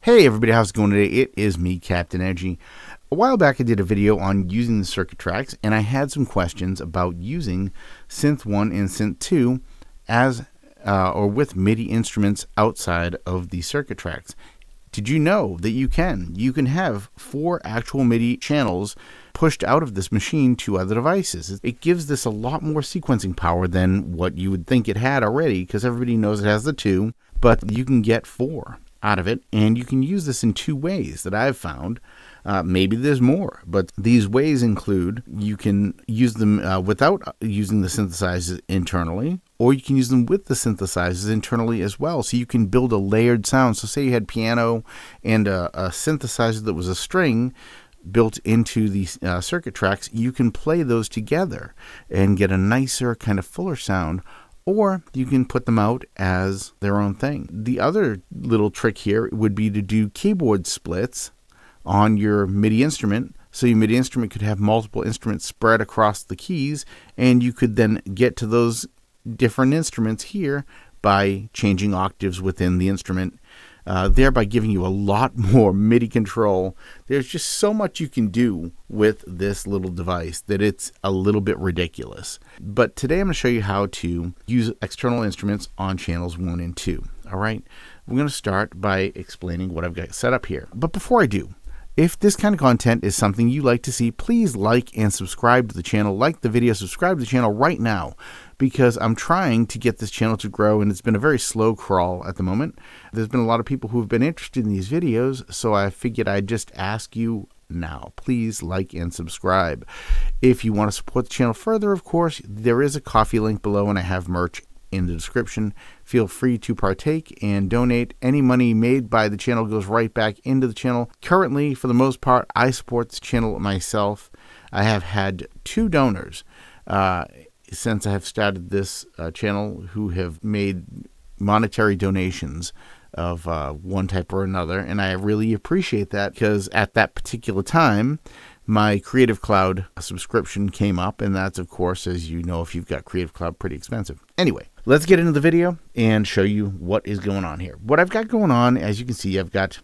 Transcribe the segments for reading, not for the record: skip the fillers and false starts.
Hey everybody, how's it going today? It is me, Captain Edgy. A while back I did a video on using the circuit tracks, and I had some questions about using Synth 1 and Synth 2 as or with MIDI instruments outside of the circuit tracks. Did you know that you can have 4 actual MIDI channels pushed out of this machine to other devices? It gives this a lot more sequencing power than what you would think it had already, because everybody knows it has the 2, but you can get 4 out of it, and you can use this in 2 ways that I've found. Maybe there's more, but these ways include you can use them without using the synthesizers internally, or you can use them with the synthesizers internally as well. So you can build a layered sound. So say you had piano and a synthesizer that was a string built into the circuit tracks, you can play those together and get a nicer, kind of fuller sound. Or you can put them out as their own thing. The other little trick here would be to do keyboard splits on your MIDI instrument. So your MIDI instrument could have multiple instruments spread across the keys, and you could then get to those different instruments here by changing octaves within the instrument, thereby giving you a lot more MIDI control. There's just so much you can do with this little device that it's a little bit ridiculous. But today I'm going to show you how to use external instruments on channels 1 and 2. All right, we're going to start by explaining what I've got set up here. But before I do, if this kind of content is something you like to see, please like and subscribe to the channel. Like the video, subscribe to the channel right now, because I'm trying to get this channel to grow, and it's been a very slow crawl at the moment. There's been a lot of people who have been interested in these videos, so I figured I'd just ask you now. Please like and subscribe. If you want to support the channel further, of course, there is a Ko-fi link below, and I have merch in the description. Feel free to partake and donate. Any money made by the channel goes right back into the channel. Currently, for the most part, I support this channel myself. I have had 2 donors since I have started this channel who have made monetary donations of one type or another, and I really appreciate that, because at that particular time my Creative Cloud subscription came up, and that's, of course, as you know, if you've got Creative Cloud, pretty expensive. Anyway, let's get into the video and show you what is going on here. What I've got going on, as you can see, I've got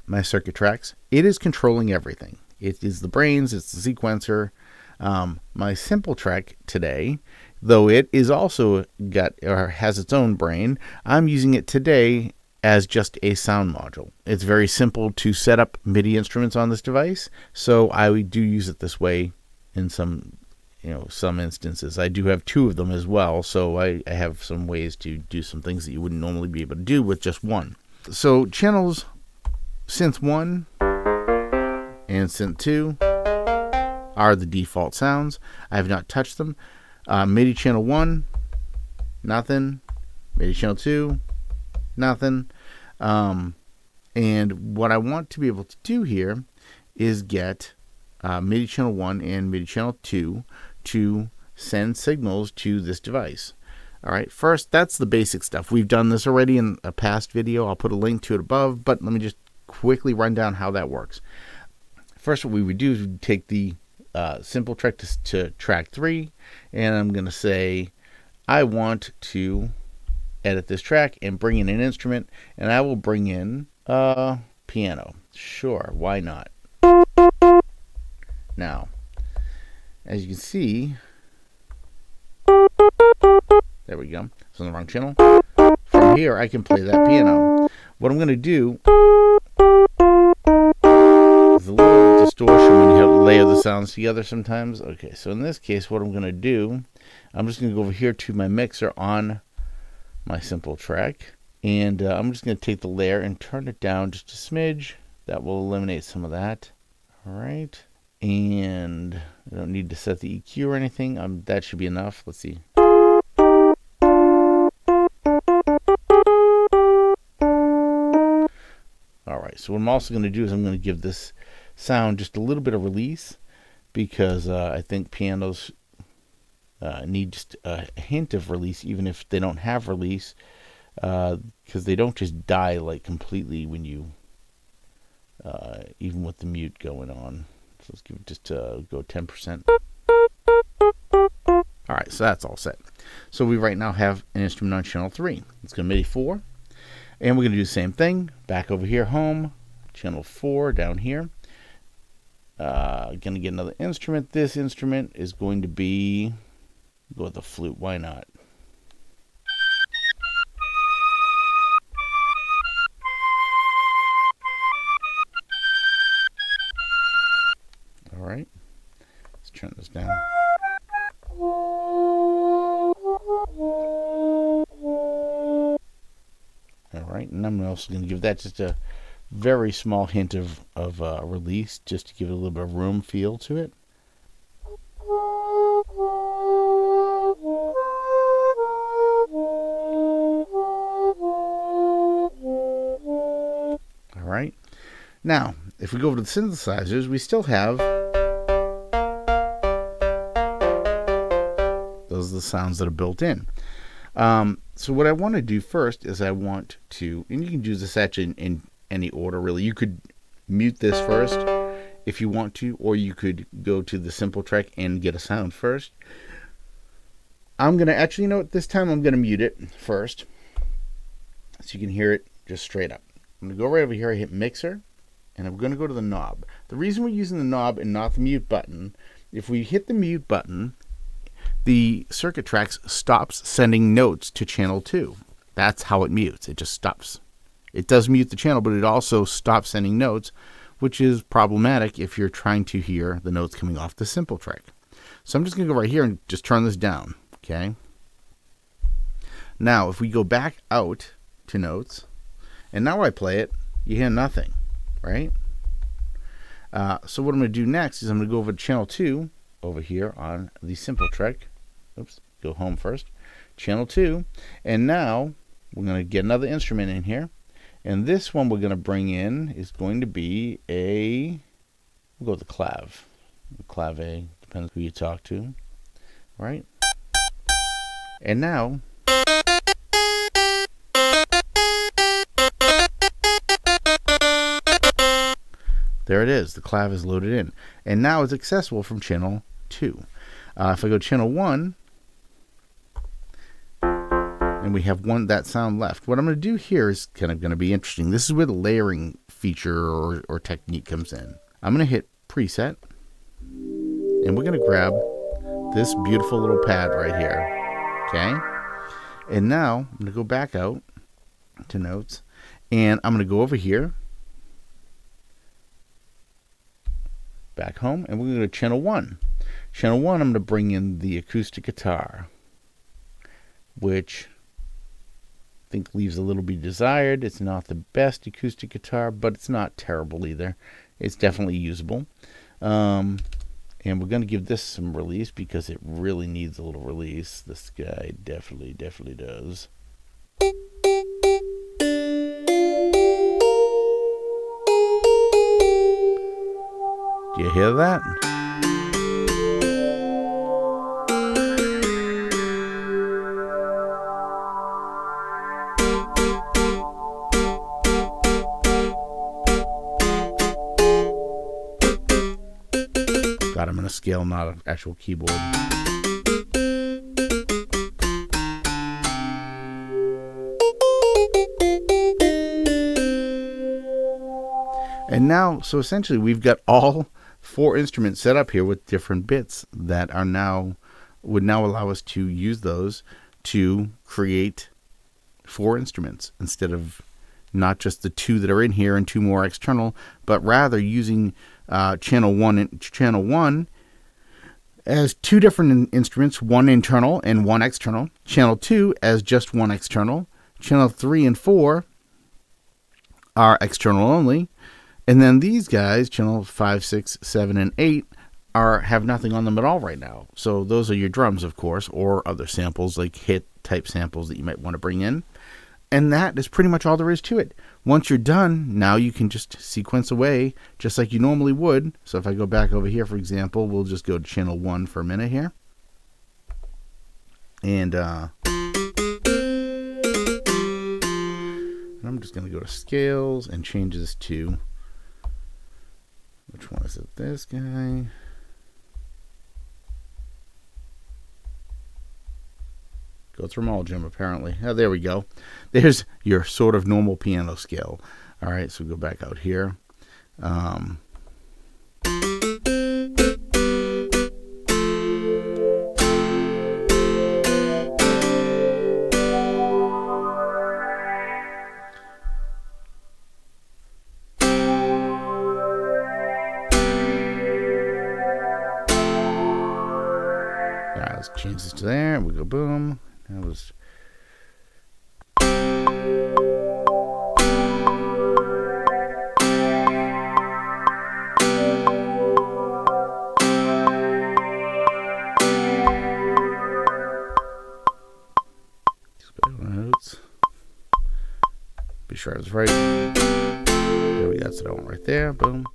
my circuit tracks. It is controlling everything. It is the brains, it's the sequencer. My SMPLTrek today, though it is also got or has its own brain, I'm using it today as just a sound module. It's very simple to set up MIDI instruments on this device, so I do use it this way in some instances. I do have 2 of them as well, so I have some ways to do some things that you wouldn't normally be able to do with just one. So channels Synth 1 and Synth 2 are the default sounds. I have not touched them. MIDI channel 1, nothing. MIDI channel 2, nothing. And what I want to be able to do here is get MIDI channel 1 and MIDI channel 2 to send signals to this device. All right, first, that's the basic stuff. We've done this already in a past video. I'll put a link to it above, but let me just quickly run down how that works. First, what we would do is we'd take the SMPLTrek to track 3, and I'm going to say I want to edit this track and bring in an instrument, and I will bring in a piano. Sure, why not? Now, as you can see, there we go. It's on the wrong channel. From here, I can play that piano. What I'm going to do is a little distortion when you have to layer the sounds together sometimes. Okay, so in this case, what I'm going to do, I'm just going to go over here to my mixer on my SMPLTrek, and I'm just going to take the layer and turn it down just a smidge. That will eliminate some of that. All right, and I don't need to set the EQ or anything. That should be enough. Let's see. All right, so what I'm also going to do is I'm going to give this sound just a little bit of release, because I think pianos need just a hint of release, even if they don't have release, because they don't just die like completely when you even with the mute going on. So let's give it just go 10%. All right, so that's all set. So we right now have an instrument on channel 3. It's going to MIDI 4. And we're going to do the same thing. Back over here, home, channel 4 down here. Going to get another instrument. This instrument is going to be, go with the flute, why not? All right, let's turn this down. All right, and I'm also going to give that just a very small hint of release, just to give it a little bit of room feel to it. All right, now if we go over to the synthesizers, we still have, those are the sounds that are built in. So what I want to do first is I want to, and you can do this actually in any order really. You could mute this first if you want to, or you could go to the SMPLTrek and get a sound first. I'm going to actually, you know what, this time I'm going to mute it first so you can hear it just straight up. I'm going to go right over here, I hit mixer, and I'm going to go to the knob. The reason we're using the knob and not the mute button, if we hit the mute button, the Circuit Tracks stops sending notes to channel 2. That's how it mutes. It just stops. It does mute the channel, but it also stops sending notes, which is problematic if you're trying to hear the notes coming off the SMPLTrek. So I'm just going to go right here and just turn this down. Okay. Now, if we go back out to notes, and now I play it, you hear nothing, right? So what I'm going to do next is I'm going to go over to channel 2 over here on the SMPLTrek. Oops, go home first. Channel 2, and now we're going to get another instrument in here, and this one we're going to bring in is going to be a, we'll go with the clav. The clave, depends who you talk to, right? And now there it is. The clav is loaded in, and now it's accessible from channel 2. If I go to channel 1, and we have that sound left. What I'm going to do here is kind of going to be interesting. This is where the layering feature or technique comes in. I'm going to hit preset, and we're going to grab this beautiful little pad right here. Okay, and now I'm going to go back out to notes, and I'm going to go over here, back home, and we're going to go to channel 1. Channel 1, I'm going to bring in the acoustic guitar, which I think leaves a little bit desired. It's not the best acoustic guitar, but it's not terrible either. It's definitely usable. And we're going to give this some release because it really needs a little release. This guy definitely does. Do you hear that? God, I'm in a scale, not an actual keyboard. And now, so essentially we've got all 4 instruments set up here with different bits that are would now allow us to use those to create 4 instruments instead of not just the 2 that are in here and 2 more external, but rather using channel 1 as 2 different instruments, 1 internal and 1 external. Channel 2 as just 1 external. Channel 3 and 4 are external only. And then these guys, channel 5, 6, 7, and 8, have nothing on them at all right now. So those are your drums, of course, or other samples like hit type samples that you might want to bring in. And that is pretty much all there is to it. Once you're done, now you can just sequence away just like you normally would. So if I go back over here, for example, we'll just go to channel 1 for a minute here. And I'm just going to go to scales and change this to, which one is it? This guy. Go through them all, Jim, apparently. Oh, there we go. There's your sort of normal piano scale. All right, so we go back out here. Let's change this to there. We go boom. That was. Notes. Be sure I was right. There we go. That's what I want right there. Boom.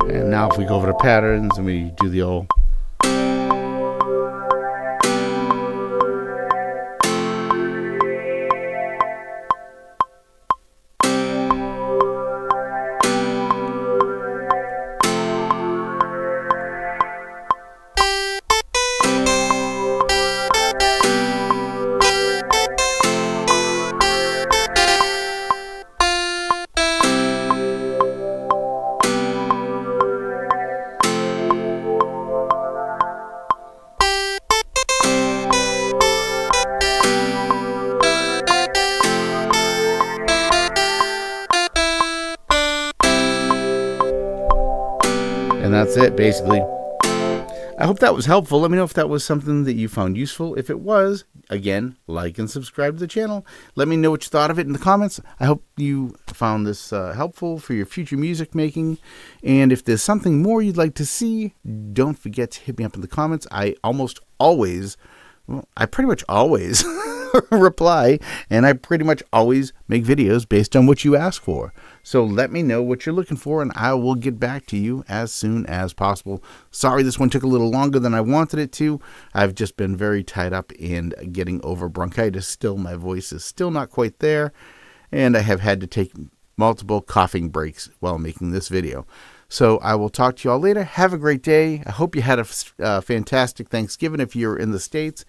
And now if we go over to patterns and we do the old and that's it, basically. I hope that was helpful. Let me know if that was something that you found useful. If it was, again, like and subscribe to the channel. Let me know what you thought of it in the comments. I hope you found this helpful for your future music making. And if there's something more you'd like to see, don't forget to hit me up in the comments. I almost always, well, I pretty much always reply, and I pretty much always make videos based on what you ask for. So let me know what you're looking for, and I will get back to you as soon as possible. Sorry this one took a little longer than I wanted it to. I've just been very tied up in getting over bronchitis still. My voice is still not quite there, and I have had to take multiple coughing breaks while making this video. So I will talk to you all later. Have a great day. I hope you had a fantastic Thanksgiving if you're in the States.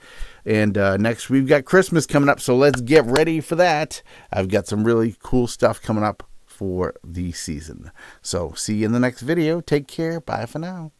And next we've got Christmas coming up, so let's get ready for that. I've got some really cool stuff coming up for the season. So see you in the next video. Take care. Bye for now.